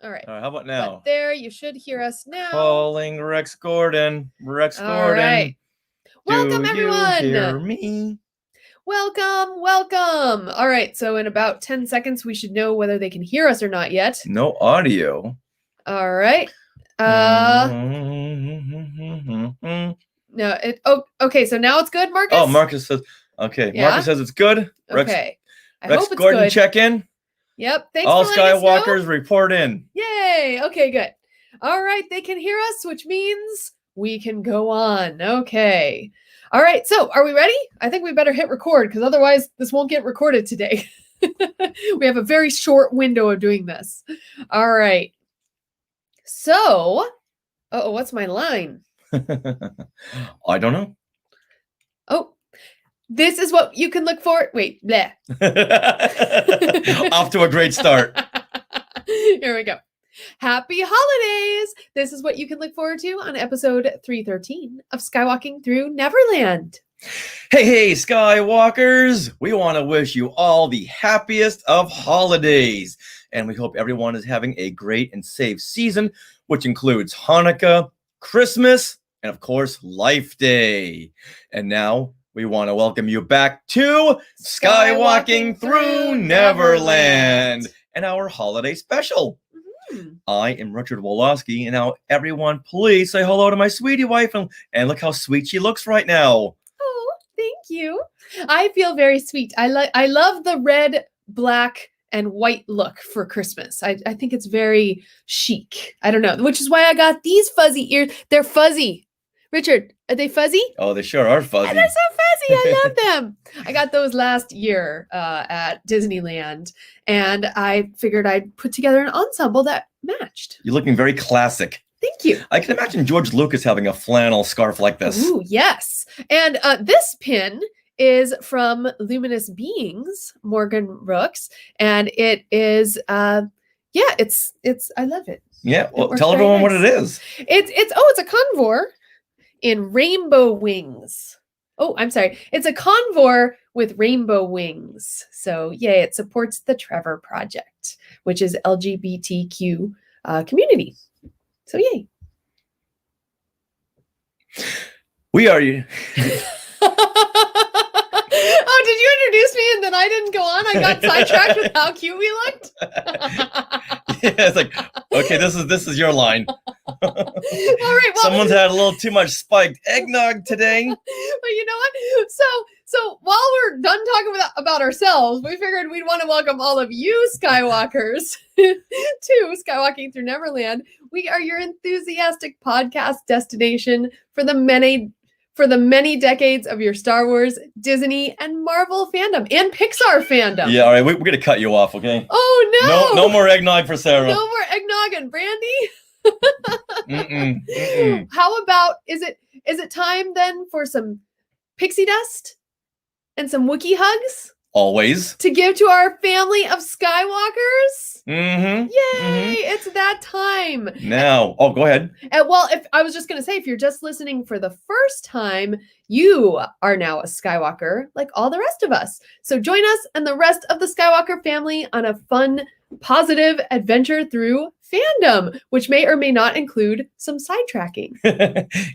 All right. How about now? But there, you should hear us now. Calling Rex Gordon. Rex Gordon. Right. Welcome, everyone. You hear me? Welcome. All right. So in about 10 seconds, we should know whether they can hear us or not yet. No audio. All right. No. Okay. So now it's good, Marcus. Oh, Marcus says. Okay. Yeah? Marcus says it's good. Rex, okay. Rex hope it's Gordon, good. Check in. Yep. Thanks All for Skywalkers report in. Yay. Okay, good. All right. They can hear us, which means we can go on. Okay. All right. So are we ready? I think we better hit record because otherwise this won't get recorded today. We have a very short window of doing this. All right. So, what's my line? I don't know. Oh, this is what you can look for. Wait, bleh. Off to a great start. Here we go. Happy holidays! This is what you can look forward to on episode 313 of Skywalking Through Neverland. Hey, Skywalkers! We want to wish you all the happiest of holidays. And we hope everyone is having a great and safe season, which includes Hanukkah, Christmas, and of course, Life Day. And now we want to welcome you back to Skywalking Through Neverland and our holiday special. I am Richard Wolosky, and now everyone, please say hello to my sweetie wife, and look how sweet she looks right now. Oh, thank you. I feel very sweet. I love the red, black, and white look for Christmas. I think it's very chic. I don't know, which is why I got these fuzzy ears. They're fuzzy. Richard, are they fuzzy? Oh, they sure are fuzzy. And they're so fuzzy. I love them. I got those last year at Disneyland, and I figured I'd put together an ensemble that matched. You're looking very classic. Thank you. I can imagine George Lucas having a flannel scarf like this. Ooh, yes. And this pin is from Luminous Beings, Morgan Rooks, and it is, it's I love it. Yeah, well, tell everyone what it is. It's a convor in rainbow wings. Oh, I'm sorry. It's a convor with rainbow wings. So, yay, it supports the Trevor Project, which is LGBTQ community. So, yay. We are... Oh, did you introduce me and then I didn't go on? I got sidetracked with how cute we looked. Yeah, it's like, okay, this is your line. All right. Well, someone's had a little too much spiked eggnog today. But you know what? So while we're done talking about ourselves, we figured we'd want to welcome all of you Skywalkers to Skywalking Through Neverland. We are your enthusiastic podcast destination for the many decades of your Star Wars, Disney, and Marvel fandom, and Pixar fandom. Yeah, all right, we're going to cut you off, okay? Oh, no! No more eggnog for Sarah. No more eggnog and brandy? How about, is it time then for some pixie dust and some Wookiee hugs? Always. To give to our family of Skywalkers? Mm-hmm. Yay! It's that time. Now, go ahead. Well, if I was just going to say, if you're just listening for the first time, you are now a Skywalker like all the rest of us. So join us and the rest of the Skywalker family on a fun, positive adventure through fandom, which may or may not include some sidetracking.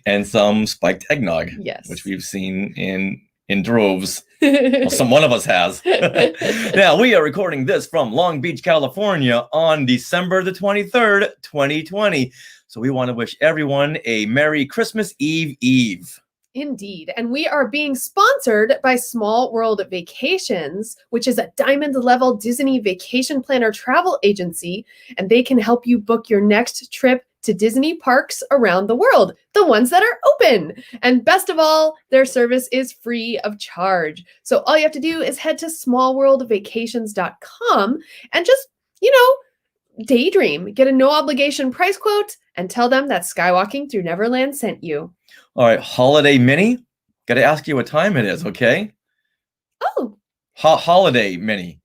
And some spiked eggnog. Yes. Which we've seen in droves. Well, one of us has. Now, we are recording this from Long Beach, California on December the 23rd, 2020. So we want to wish everyone a Merry Christmas Eve. Indeed. And we are being sponsored by Small World Vacations, which is a diamond-level Disney vacation planner travel agency, and they can help you book your next trip to Disney parks around the world, the ones that are open. And best of all, their service is free of charge. So all you have to do is head to smallworldvacations.com and just, daydream, get a no-obligation price quote, and tell them that Skywalking Through Neverland sent you. All right, Holiday Mini. Got to ask you what time it is, okay? Oh. Holiday Mini.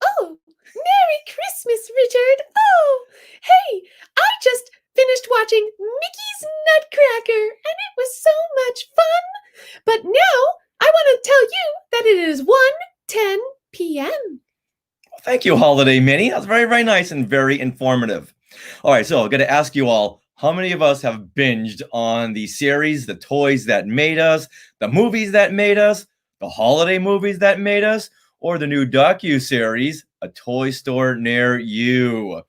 Oh, Merry Christmas, Richard. Oh, hey, I just finished watching Mickey's Nutcracker, and it was so much fun. But now I want to tell you that it is 1:10 p.m. Well, thank you, Holiday Minnie. That's very, very nice and very informative. All right, so I'm going to ask you all, how many of us have binged on the series, the toys that made us, the movies that made us, the holiday movies that made us, or the new docu-series, A Toy Store Near You?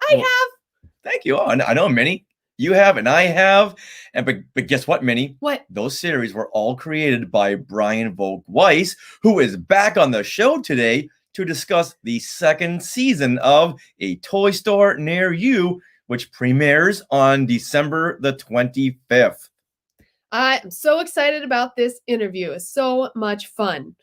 I have. Thank you. Oh, I know, Minnie. You have, and I have. But guess what, Minnie? What? Those series were all created by Brian Vogt Weiss, who is back on the show today to discuss the second season of A Toy Store Near You, which premieres on December the 25th. I am so excited about this interview. It's so much fun.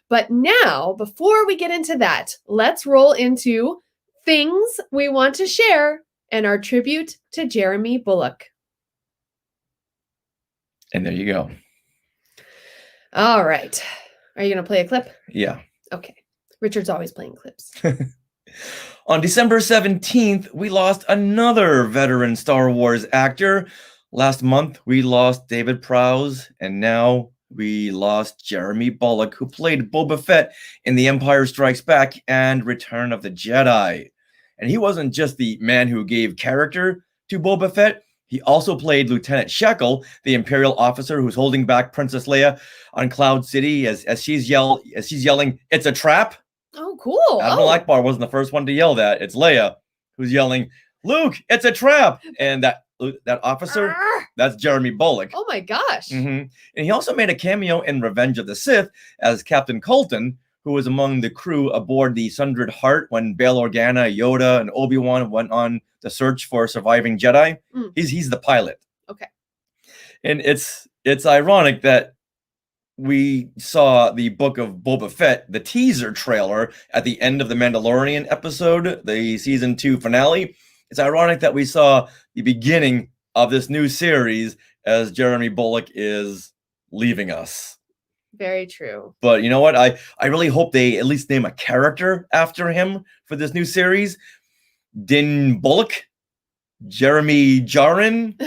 But now, before we get into that, let's roll into things we want to share and our tribute to Jeremy Bulloch. And there you go. All right. Are you going to play a clip? Yeah. Okay. Richard's always playing clips. On December 17th, we lost another veteran Star Wars actor. Last month, we lost David Prowse, and now we lost Jeremy Bulloch, who played Boba Fett in The Empire Strikes Back and Return of the Jedi. And he wasn't just the man who gave character to Boba Fett. He also played Lieutenant Shekel, the Imperial officer who's holding back Princess Leia on Cloud City as she's yelling, "It's a trap!" Oh, cool. Admiral Akbar wasn't the first one to yell that. It's Leia who's yelling, "Luke, it's a trap!" And that officer, that's Jeremy Bulloch. Oh my gosh. And he also made a cameo in Revenge of the Sith as Captain Colton, who was among the crew aboard the Sundered Heart when Bail Organa, Yoda, and Obi-Wan went on the search for surviving Jedi. He's the pilot. Okay. And it's ironic that we saw the Book of Boba Fett, the teaser trailer at the end of the Mandalorian episode, the season 2 finale. It's ironic that we saw the beginning of this new series as Jeremy Bulloch is leaving us. Very true. But you know what? I really hope they at least name a character after him for this new series. Din Bulloch, Jeremy Jarin.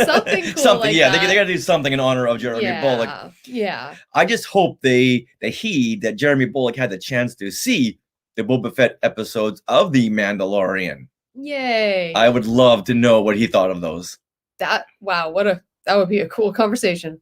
Something cool. Something, like yeah. that. They got to do something in honor of Jeremy Bulloch. Yeah. I just hope that Jeremy Bulloch had the chance to see the Boba Fett episodes of The Mandalorian. Yay. I would love to know what he thought of those. That would be a cool conversation.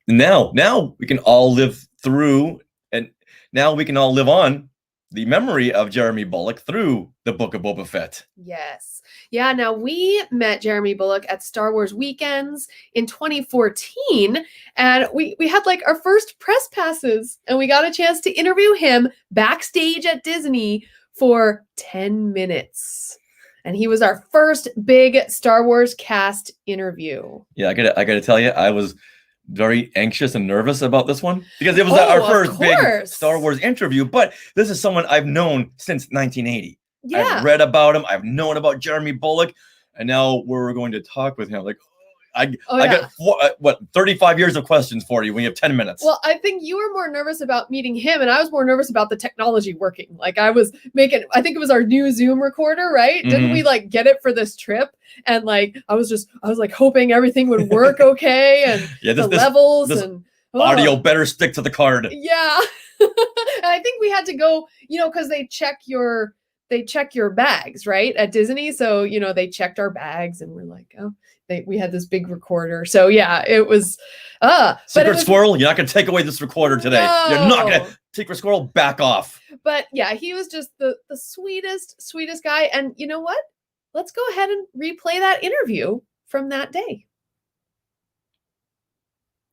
Now we can all live through, and now we can all live on the memory of Jeremy Bulloch through the Book of Boba Fett. Yes. Yeah, now we met Jeremy Bulloch at Star Wars Weekends in 2014, and we had like our first press passes, and we got a chance to interview him backstage at Disney for 10 minutes. And he was our first big Star Wars cast interview. Yeah, I gotta tell you, I was very anxious and nervous about this one because it was our first big Star Wars interview, but this is someone I've known since 1980. Yeah. I've read about him. I've known about Jeremy Bulloch, and now we're going to talk with him. Like, I got 35 years of questions for you when you have 10 minutes. Well, I think you were more nervous about meeting him, and I was more nervous about the technology working. Like I think it was our new Zoom recorder, right? Didn't we like get it for this trip? And like I was like hoping everything would work okay, and the levels and audio better stick to the card. Yeah. And I think we had to go, because they check your bags, right, at Disney. So, they checked our bags, and we're like, we had this big recorder. So yeah, it was Secret Squirrel, you're not gonna take away this recorder today. No. You're not gonna Secret Squirrel, back off. But yeah, he was just the sweetest guy. And you know what? Let's go ahead and replay that interview from that day.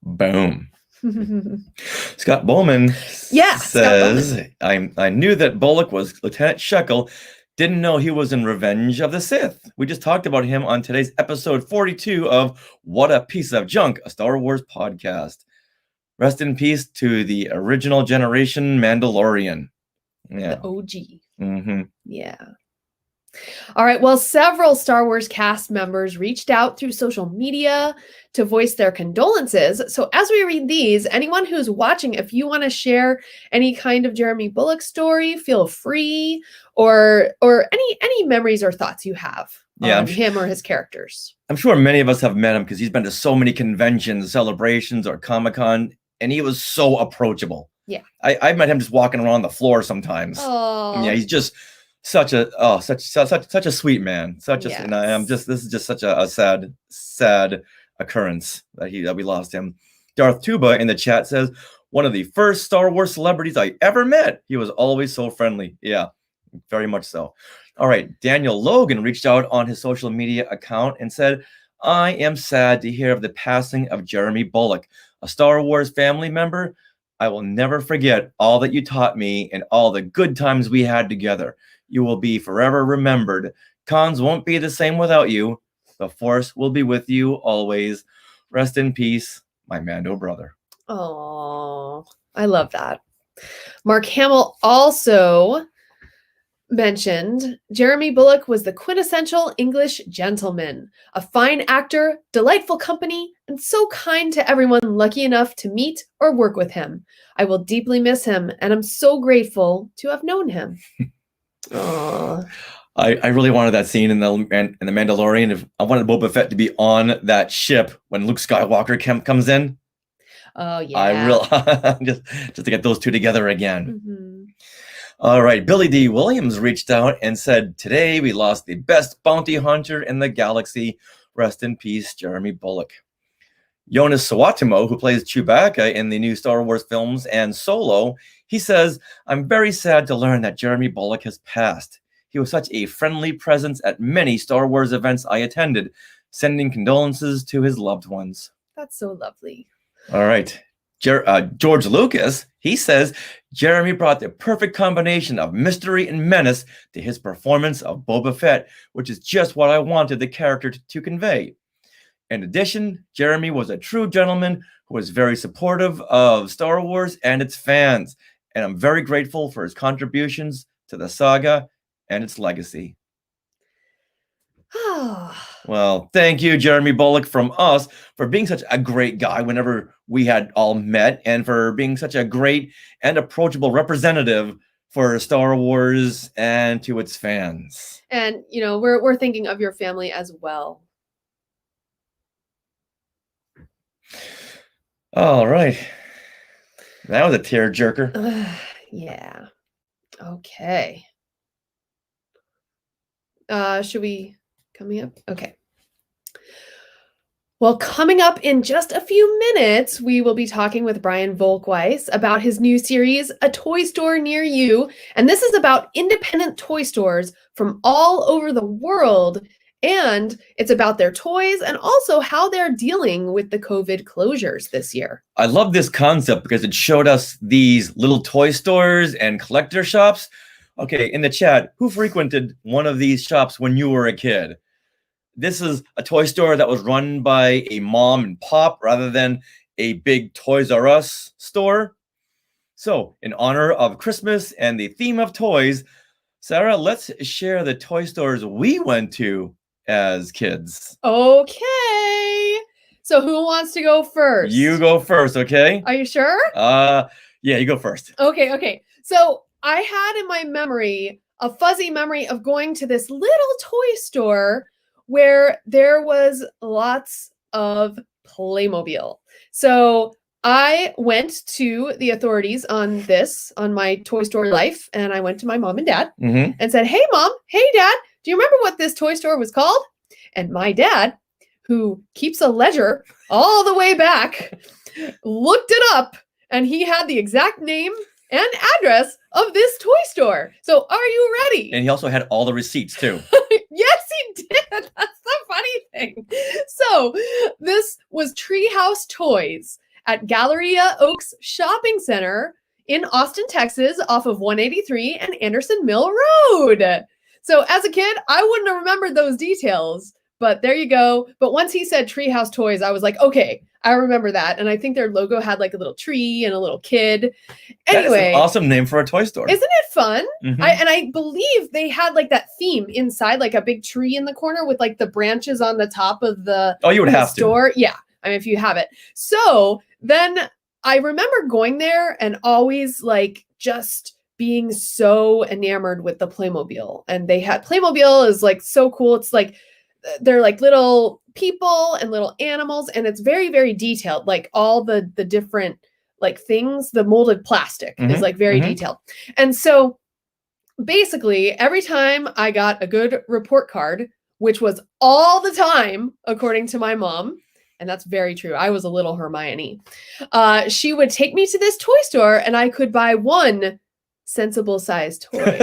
Boom. Scott Bowman says, I knew that Bulloch was Lieutenant Shekel. Didn't know he was in Revenge of the Sith. We just talked about him on today's episode 42 of What a Piece of Junk, a Star Wars podcast. Rest in peace to the original generation Mandalorian. Yeah. The OG. Mm-hmm. Yeah. All right. Well, several Star Wars cast members reached out through social media to voice their condolences. So as we read these, anyone who's watching, if you want to share any kind of Jeremy Bulloch story, feel free, or any memories or thoughts you have on him or his characters. I'm sure many of us have met him because he's been to so many conventions, celebrations, or Comic-Con, and he was so approachable. Yeah. I met him just walking around the floor sometimes. Oh. Yeah, he's just such a sweet man. And I am Yes. this is just such a sad occurrence that we lost him. Darth Tuba in the chat says, one of the first Star Wars celebrities I ever met. He was always so friendly. Yeah, very much so. All right, Daniel Logan reached out on his social media account and said, I am sad to hear of the passing of Jeremy Bulloch, a Star Wars family member. I will never forget all that you taught me and all the good times we had together. You will be forever remembered. Cons won't be the same without you. The Force will be with you always. Rest in peace, my Mando brother. Oh, I love that. Mark Hamill also mentioned Jeremy Bulloch was the quintessential English gentleman, a fine actor, delightful company, and so kind to everyone lucky enough to meet or work with him. I will deeply miss him, and I'm so grateful to have known him. Aww. I really wanted that scene in the Mandalorian. I wanted Boba Fett to be on that ship when Luke Skywalker comes in. Oh yeah. I will just to get those two together again. Mm-hmm. All right, Billy D. Williams reached out and said, today we lost the best bounty hunter in the galaxy. Rest in peace, Jeremy Bulloch. Jonas Sawatimo, who plays Chewbacca in the new Star Wars films and Solo, he says, I'm very sad to learn that Jeremy Bulloch has passed. He was such a friendly presence at many Star Wars events I attended, sending condolences to his loved ones. That's so lovely. All right. George Lucas, he says, Jeremy brought the perfect combination of mystery and menace to his performance of Boba Fett, which is just what I wanted the character to convey. In addition, Jeremy was a true gentleman who was very supportive of Star Wars and its fans, and I'm very grateful for his contributions to the saga and its legacy. Well, thank you, Jeremy Bulloch, from us for being such a great guy whenever we had all met, and for being such a great and approachable representative for Star Wars and to its fans. And, you know, we're thinking of your family as well. All right. That was a tearjerker. Yeah. Okay. Should we... Coming up? Okay. Well, coming up in just a few minutes, we will be talking with Brian Volkweiss about his new series, A Toy Store Near You. And this is about independent toy stores from all over the world. And it's about their toys and also how they're dealing with the COVID closures this year. I love this concept because it showed us these little toy stores and collector shops. Okay, in the chat, who frequented one of these shops when you were a kid? This is a toy store that was run by a mom and pop rather than a big Toys R Us store. So, in honor of Christmas and the theme of toys, Sarah, let's share the toy stores we went to as kids. Okay. So who wants to go first? You go first, okay? Are you sure? Yeah, you go first. Okay. So I had in my memory a fuzzy memory of going to this little toy store where there was lots of Playmobil. So I went to the authorities on my Toy Store life, and I went to my mom and dad and said, hey, Mom, hey, Dad, do you remember what this toy store was called? And my dad, who keeps a ledger all the way back, looked it up, and he had the exact name and address of this toy store. So are you ready? And he also had all the receipts too. Yes, he did. That's the funny thing. So this was Treehouse Toys at Galleria Oaks Shopping Center in Austin, Texas, off of 183 and Anderson Mill Road. So as a kid, I wouldn't have remembered those details, but there you go. But once he said Treehouse Toys, I was like, okay, I remember that. And I think their logo had like a little tree and a little kid. Anyway, that is an awesome name for a toy store. Isn't it fun? I believe they had like that theme inside, like a big tree in the corner with like the branches on the top of the you would have store. Yeah. I mean, if you have it. So then I remember going there and always like just being so enamored with the Playmobil. And they had Playmobil is like so cool. It's like they're like little people and little animals, and it's very, very detailed. Like all the different like things, the molded plastic is like very detailed. And so basically, every time I got a good report card, which was all the time, according to my mom, and that's very true. I was a little Hermione. She would take me to this toy store and I could buy one sensible sized toy.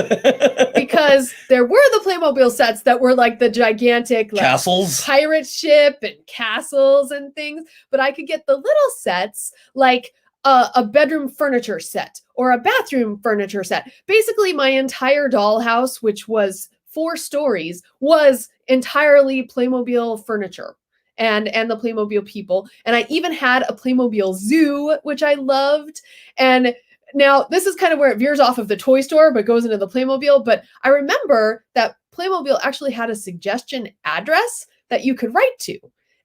Because there were the Playmobil sets that were like the gigantic like, Castles. pirate ship and castles and things, but I could get the little sets like a bedroom furniture set or a bathroom furniture set. Basically, my entire dollhouse, which was 4 stories, was entirely Playmobil furniture and the Playmobil people. And I even had a Playmobil zoo, which I loved. And now, this is kind of where it veers off of the toy store, but goes into the Playmobil. But I remember that Playmobil actually had a suggestion address that you could write to.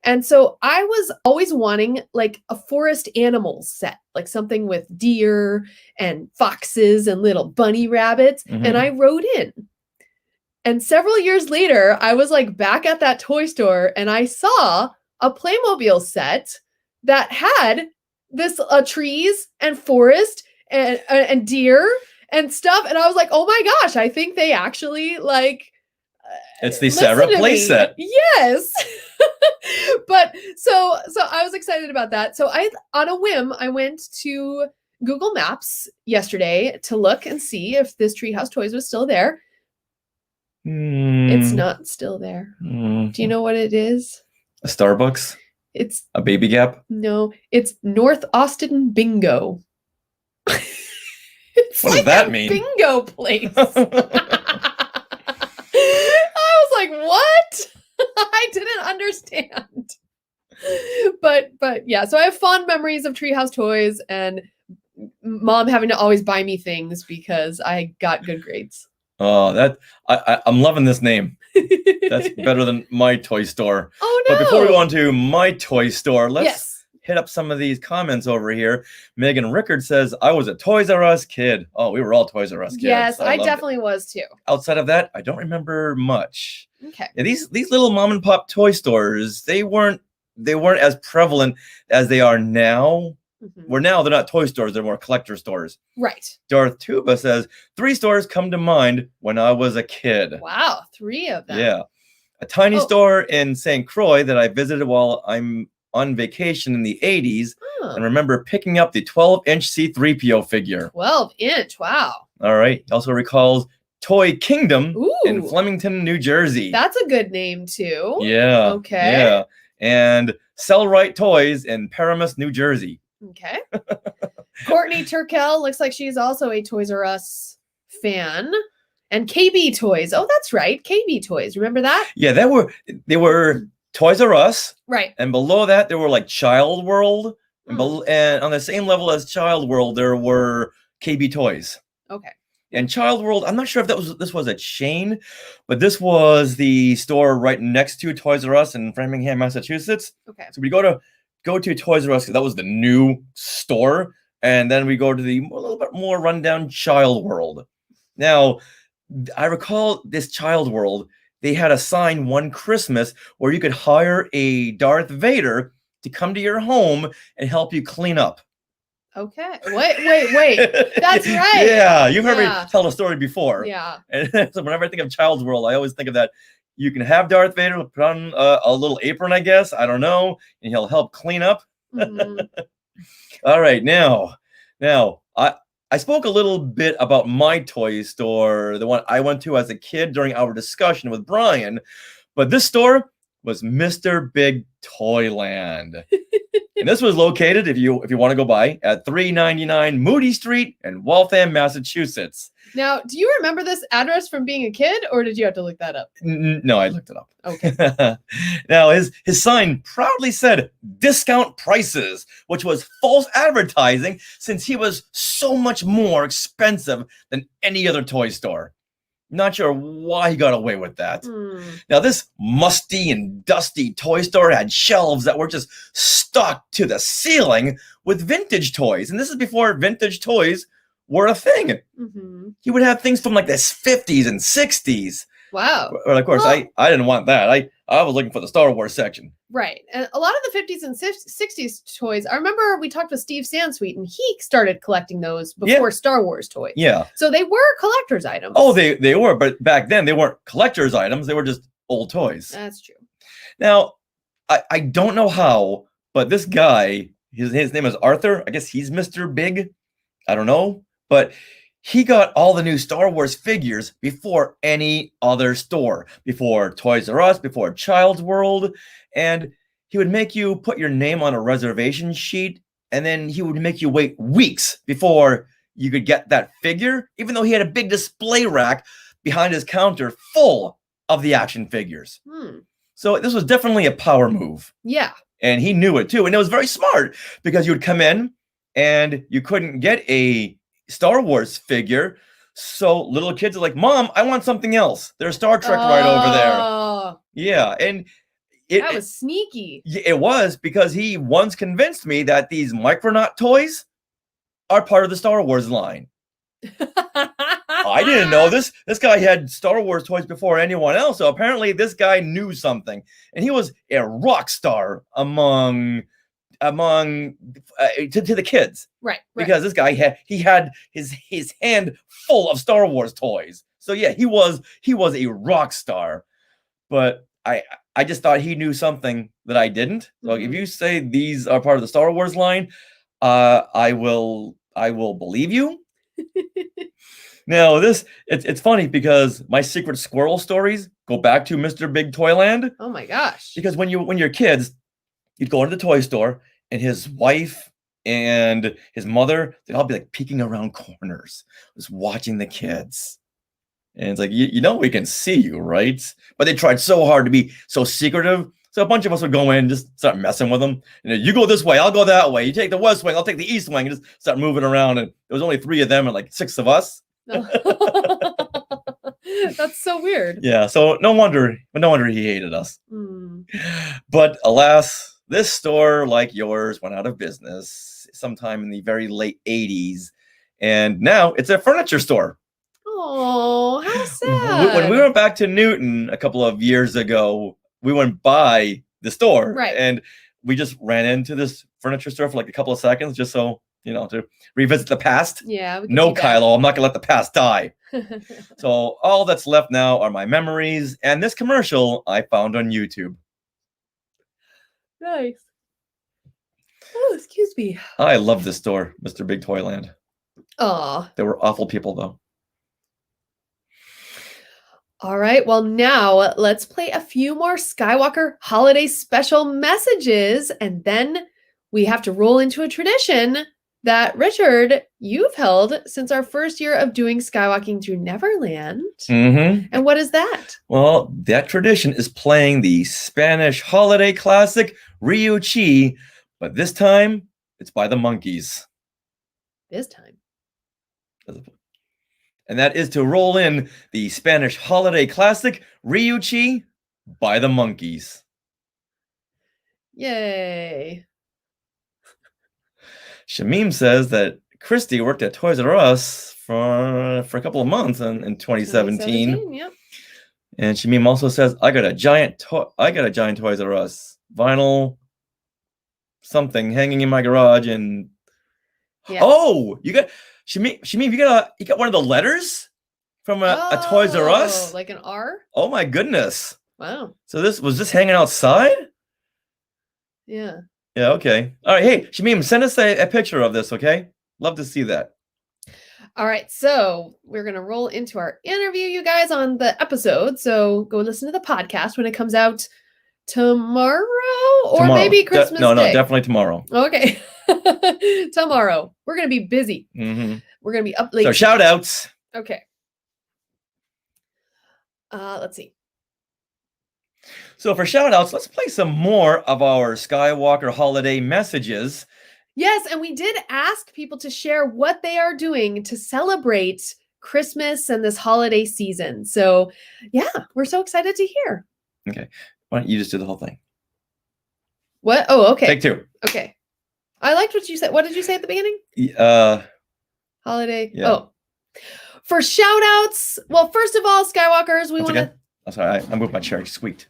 And so I was always wanting like a forest animals set, like something with deer and foxes and little bunny rabbits. And I wrote in. And several years later, I was like back at that toy store and I saw a Playmobil set that had this trees and forest and deer and stuff, and I was like, oh my gosh, I think they actually like it's the Sarah playset. Yes. But so I was excited about that. So I, on a whim, I went to Google Maps yesterday to look and see if this Treehouse Toys was still there. It's not still there. Do you know what it is? A Starbucks? It's a Baby Gap? No, it's North Austin Bingo. What does that mean? Bingo place. I was like, what? I didn't understand. But yeah, so I have fond memories of Treehouse Toys and Mom having to always buy me things because I got good grades. Oh, I'm loving this name. That's better than My Toy Store. Oh no! But before we go on to My Toy Store, let's hit up some of these comments over here. Megan Rickard says, I was a Toys R Us kid. Oh, we were all Toys R Us kids. Yes, I definitely was too. Outside of that, I don't remember much. Okay. Yeah, these little mom and pop toy stores, they weren't as prevalent as they are now. Where now they're not toy stores, they're more collector stores. Right. Darth Tuba says, 3 stores come to mind when I was a kid. Wow, 3 of them. Yeah. A tiny store in St. Croix that I visited while I'm on vacation in the 80s and remember picking up the 12-inch C-3PO figure. 12-inch, wow. All right. He also recalls Toy Kingdom in Flemington, New Jersey. That's a good name, too. Yeah. Okay. Yeah. And Sell Right Toys in Paramus, New Jersey. Okay. Courtney Turkel looks like she's also a Toys R Us fan. And KB Toys. Oh, that's right. KB Toys. Remember that? Yeah, they were Toys R Us. Right. And below that, there were like Child World. And on the same level as Child World, there were KB Toys. Okay. And Child World, I'm not sure if this was a chain, but this was the store right next to Toys R Us in Framingham, Massachusetts. Okay. So we go to Toys R Us because that was the new store, and then we go to the a little bit more rundown Child World. Now, I recall this Child World, they had a sign one Christmas where you could hire a Darth Vader to come to your home and help you clean up. Okay. Wait. That's right. Yeah, you've heard me tell the story before. Yeah. And so whenever I think of Child's World, I always think of that. You can have Darth Vader put on a little apron, I guess. I don't know. And he'll help clean up. All right. Now, I spoke a little bit about my toy store, the one I went to as a kid during our discussion with Brian. But this store was Mr. Big Toyland. And this was located, if you want to go by, at 399 Moody Street in Waltham, Massachusetts. Now, do you remember this address from being a kid, or did you have to look that up? No, I looked it up. Okay. Now, his sign proudly said discount prices, which was false advertising since he was so much more expensive than any other toy store. Not sure why he got away with that. Now, this musty and dusty toy store had shelves that were just stuck to the ceiling with vintage toys. And this is before vintage toys were a thing. He would have things from like the 50s and 60s. Wow. But of course, I didn't want that. I was looking for the Star Wars section. Right. And a lot of the 50s and 60s toys, I remember we talked with Steve Sansweet, and he started collecting those before Star Wars toys. Yeah. So they were collector's items. Oh, they were, but back then they weren't collector's items. They were just old toys. That's true. Now, I don't know how, but this guy, his name is Arthur. I guess he's Mr. Big. I don't know. But he got all the new Star Wars figures before any other store, before Toys R Us, before Child's World. And he would make you put your name on a reservation sheet, and then he would make you wait weeks before you could get that figure, even though he had a big display rack behind his counter full of the action figures. So this was definitely a power move. Yeah. And he knew it too. And it was very smart because you would come in and you couldn't get a Star Wars figure. So little kids are like, Mom, I want something else. There's Star Trek right over there. Yeah. And that was sneaky. It was, because he once convinced me that these Micronaut toys are part of the Star Wars line. I didn't know this. This guy had Star Wars toys before anyone else. So apparently this guy knew something. And he was a rock star among to the kids. Right. Because this guy had his hand full of Star Wars toys. So yeah, he was a rock star. But I just thought he knew something that I didn't. So if you say these are part of the Star Wars line, I will believe you. Now it's funny because my secret squirrel stories go back to Mr. Big Toyland. Oh my gosh. Because when you're kids, you'd go into the toy store and his wife and his mother, they'd all be like peeking around corners, just watching the kids. And it's like, you know, we can see you, right? But they tried so hard to be so secretive. So a bunch of us would go in and just start messing with them. You go this way, I'll go that way. You take the west wing, I'll take the east wing, and just start moving around. And there was only 3 of them and like 6 of us. That's so weird. Yeah, so no wonder he hated us. But alas, this store, like yours, went out of business sometime in the very late 80s. And now it's a furniture store. Oh, how sad. When we went back to Newton a couple of years ago, we went by the store. Right. And we just ran into this furniture store for like a couple of seconds, just so, to revisit the past. Yeah. No, Kylo, I'm not going to let the past die. So all that's left now are my memories and this commercial I found on YouTube. Nice. Oh, excuse me. I love this store, Mr. Big Toyland. Oh. They were awful people, though. All right. Well, now let's play a few more Skywalker holiday special messages, and then we have to roll into a tradition that, Richard, you've held since our first year of doing Skywalking through Neverland. And what is that? Well, that tradition is playing the Spanish holiday classic Ryuchi, but this time it's by the Monkees. This time. And that is to roll in the Spanish holiday classic Ryuchi by the Monkees. Yay. Shamim says that Christy worked at Toys R Us for a couple of months in 2017. Yep. And Shamim also says, I got a giant Toys R Us vinyl something hanging in my garage. And oh, you got Shamim, you got one of the letters from a Toys R Us? Like an R? Oh my goodness. Wow. So this was just hanging outside? Yeah. Yeah, okay. All right, hey, Shamim, send us a picture of this, okay? Love to see that. All right, so we're going to roll into our interview, you guys, on the episode. So go listen to the podcast when it comes out tomorrow or maybe Christmas Day. No, definitely tomorrow. Okay. Tomorrow. We're going to be busy. We're going to be up late. So shout outs. Okay. Let's see. So for shout outs, let's play some more of our Skywalker holiday messages. Yes, and we did ask people to share what they are doing to celebrate Christmas and this holiday season. So yeah, we're so excited to hear. Okay. Why don't you just do the whole thing? What? Oh, okay. Take 2. Okay. I liked what you said. What did you say at the beginning? Holiday. Yeah. Oh. For shout outs, well, first of all, Skywalkers, we want to... I'm sorry, I moved my chair. It squeaked.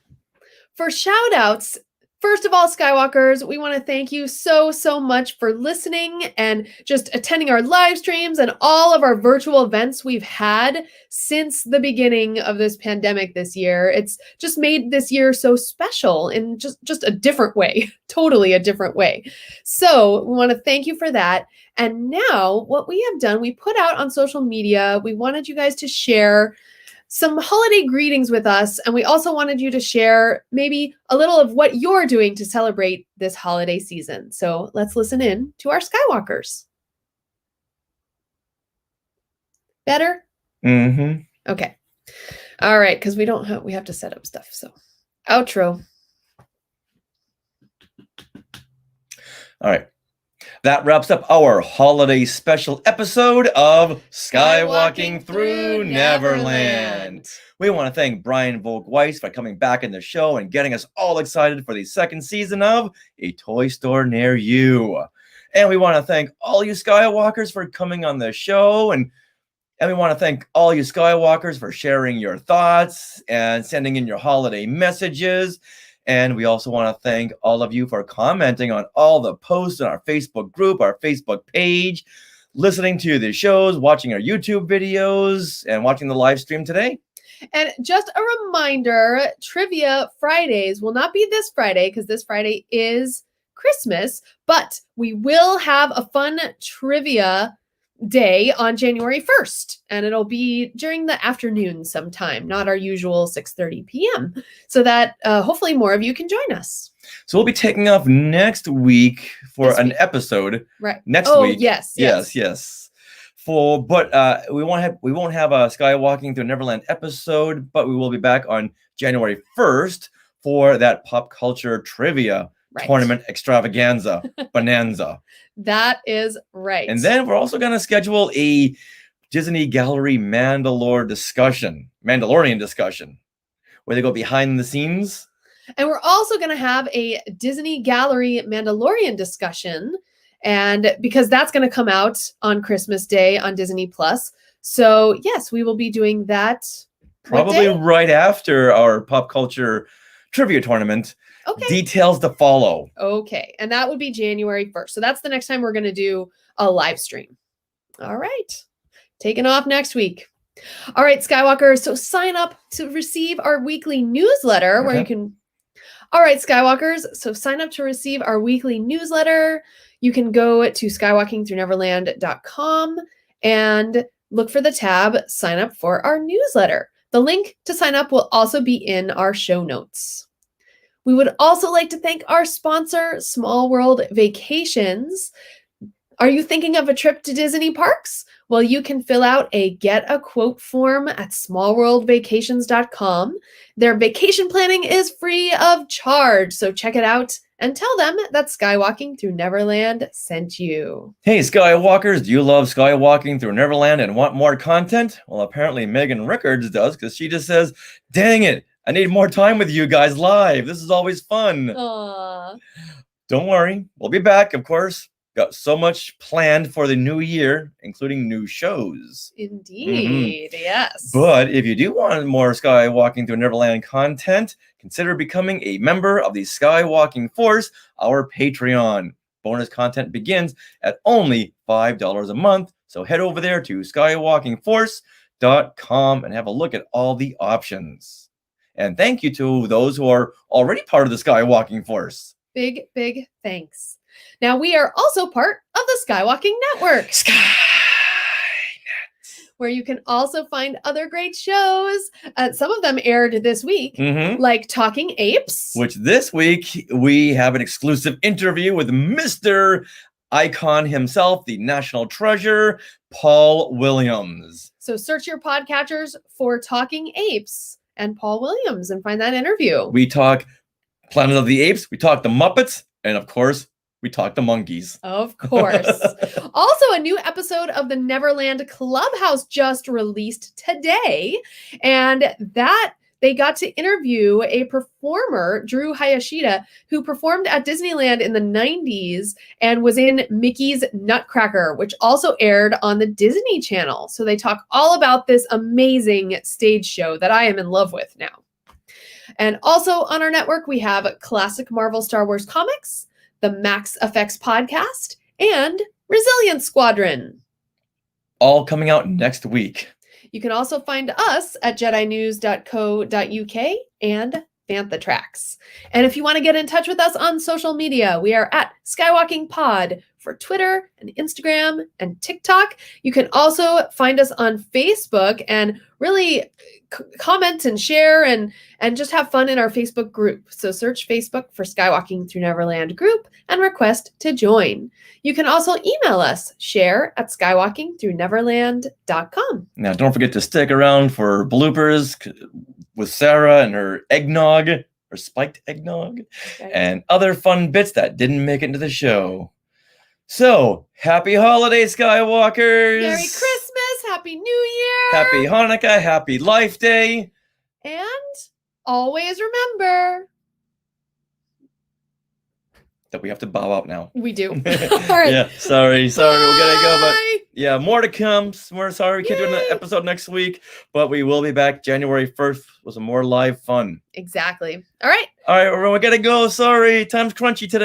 For shout outs, first of all, Skywalkers, we want to thank you so much for listening and just attending our live streams and all of our virtual events we've had since the beginning of this pandemic this year. It's just made this year so special in just a different way, totally a different way. So we want to thank you for that. And now what we have done, we put out on social media, we wanted you guys to share some holiday greetings with us, and we also wanted you to share maybe a little of what you're doing to celebrate this holiday season. So let's listen in to our Skywalkers. Better? Mm-hmm. Okay. All right, because we have to set up stuff. So outro. All right. That wraps up our holiday special episode of Skywalking Through Neverland. We want to thank Brian Volk-Weiss for coming back in the show and getting us all excited for the second season of A Toy Store Near You. And we want to thank all you Skywalkers for coming on the show. And we want to thank all you Skywalkers for sharing your thoughts and sending in your holiday messages. And we also want to thank all of you for commenting on all the posts on our Facebook group, our Facebook page, listening to the shows, watching our YouTube videos, and watching the live stream today. And just a reminder, Trivia Fridays will not be this Friday because this Friday is Christmas, but we will have a fun trivia day on January 1st, and it'll be during the afternoon sometime, not our usual 6:30 p.m. so that hopefully more of you can join us. So we'll be taking off next week for This an week. episode. Right. Next Oh, week. yes. But we won't have a Skywalking Through Neverland episode, but we will be back on January 1st for that pop culture trivia tournament extravaganza bonanza. That is right. And then we're also going to schedule a Disney Gallery Mandalorian discussion, where they go behind the scenes. And we're also going to have a Disney Gallery Mandalorian discussion, and because that's going to come out on Christmas Day on Disney Plus. So yes, we will be doing that probably right after our pop culture trivia tournament. Okay. Details to follow. Okay. And that would be January 1st. So that's the next time we're going to do a live stream. All right. Taking off next week. All right, Skywalkers. So sign up to receive our weekly newsletter where you can. All right, Skywalkers. So sign up to receive our weekly newsletter. You can go to skywalkingthroughneverland.com and look for the tab Sign Up for Our Newsletter. The link to sign up will also be in our show notes. We would also like to thank our sponsor, Small World Vacations. Are you thinking of a trip to Disney parks? Well, you can fill out a Get a Quote form at smallworldvacations.com. Their vacation planning is free of charge, so check it out and tell them that Skywalking Through Neverland sent you. Hey, Skywalkers, do you love Skywalking Through Neverland and want more content? Well, apparently Megan Rickards does, because she just says, dang it, I need more time with you guys live. This is always fun. Aww. Don't worry. We'll be back, of course. Got so much planned for the new year, including new shows. Indeed, yes. But if you do want more Skywalking Through Neverland content, consider becoming a member of the Skywalking Force, our Patreon. Bonus content begins at only $5 a month. So head over there to skywalkingforce.com and have a look at all the options. And thank you to those who are already part of the Skywalking Force. Big thanks. Now we are also part of the Skywalking Network. Skynet. Where you can also find other great shows. Some of them aired this week, like Talking Apes. Which this week we have an exclusive interview with Mr. Icon himself, the national treasure, Paul Williams. So search your podcatchers for Talking Apes and Paul Williams and find that interview. We talk Planet of the Apes, we talk the Muppets, and of course, we talk the monkeys. Of course. Also, a new episode of the Neverland Clubhouse just released today. And that they got to interview a performer, Drew Hayashida, who performed at Disneyland in the 90s and was in Mickey's Nutcracker, which also aired on the Disney Channel. So they talk all about this amazing stage show that I am in love with now. And also on our network, we have Classic Marvel Star Wars Comics, the Max Effects Podcast, and Resilience Squadron. All coming out next week. You can also find us at jedinews.co.uk and Bantha Tracks. And if you want to get in touch with us on social media, we are at Skywalking Pod for Twitter and Instagram and TikTok. You can also find us on Facebook and really comment and share and just have fun in our Facebook group. So search Facebook for Skywalking Through Neverland group and request to join. You can also email us, share@skywalkingthroughneverland.com. Now, don't forget to stick around for bloopers with Sarah and her eggnog, or spiked eggnog, and other fun bits that didn't make it into the show. So, happy holidays, Skywalkers! Merry Christmas! Happy New Year! Happy Hanukkah! Happy Life Day! And always remember that we have to bow out now. We do. All right. Yeah, sorry, we gotta go, but Bye. yeah, more to come. We're sorry we can't do an Yay. episode next week, but we will be back January 1st with some more live fun. Exactly. All right. All right, everyone, we gotta go. Sorry, time's crunchy today.